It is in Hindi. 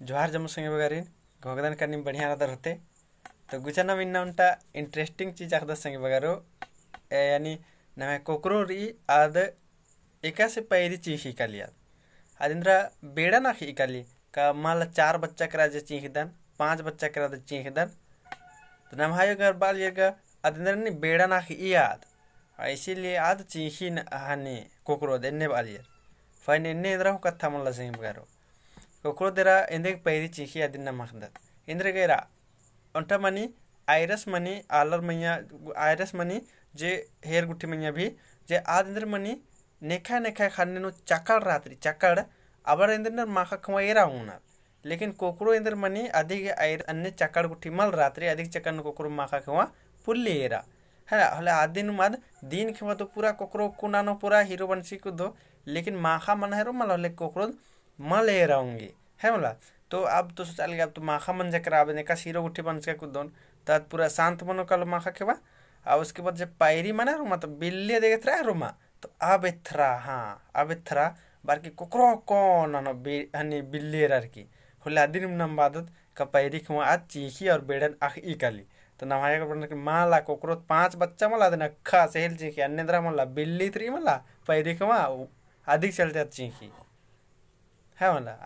जोहार जम्मू संगे बगारी घोगदान करनी बढ़िया रदर होते तो गुचना मिन्ना उनटा इंटरेस्टिंग चीज आखदा संगे बगारो यानी नमे कोकरो री आद एका से पैरी चीखी कालिया आदिंद्रा बेड़ा ना खी काली का माल 4 बच्चा करा जे चीखदन 5 बच्चा करा दे चीखदन तो नमहायो घर बाल येगा आदिंद्रा ने बेड़ा ना खी याद इसीलिए आद चीखी हानि कोकरो देने वाली फाइन इन्ने इंद्रा हो कथा मन संगे बगारो कोकरो देरा इंदे पैरी चीखी आदिन नमखदत इंद्र गेरा अंटा मनी आयरस मनी आलर मैया आयरस मनी जे हेयर गुट्ठी मैया भी जे आद इंद्र मनी नेखा नेखा खाने नो चकड़ रात्रि चकड़ अबर इंद्र न माखा खवाएरा होना लेकिन कोकरो इंद्र मनी अधिक आयर अन्य चकड़ गुट्ठी मल रात्रि अधिक चकड़ न कोकरो माखा खवा पुल्ली एरा है हले आदिन मद दिन खवा तो पूरा कोकरो कुनानो पूरा हीरो बनसी को दो लेकिन माखा मन हेरो मल हले कोकरो मल एरा होंगे है मला तो अब तो सोचा लिया अब तो माखा मन जकर आबे का हीरो गुट्ठी बन सके कुदोन तद पूरा शांत मनो कल माखा खेवा और उसके बाद जब पायरी मना रोमा तो बिल्ली देखे थरा रोमा तो अब थरा हाँ अब थरा बार की कोकरो कौन हनी बिल्ली रर की होले दिन नम बादत का पायरी खवा आज चीखी और बेड़न आख ई काली तो नमाया का माला कोकरो 5 बच्चा मला देना खा सेल चीखी अन्य द्रा मला बिल्ली थ्री मला पायरी खवा अधिक चल जात चीखी है मला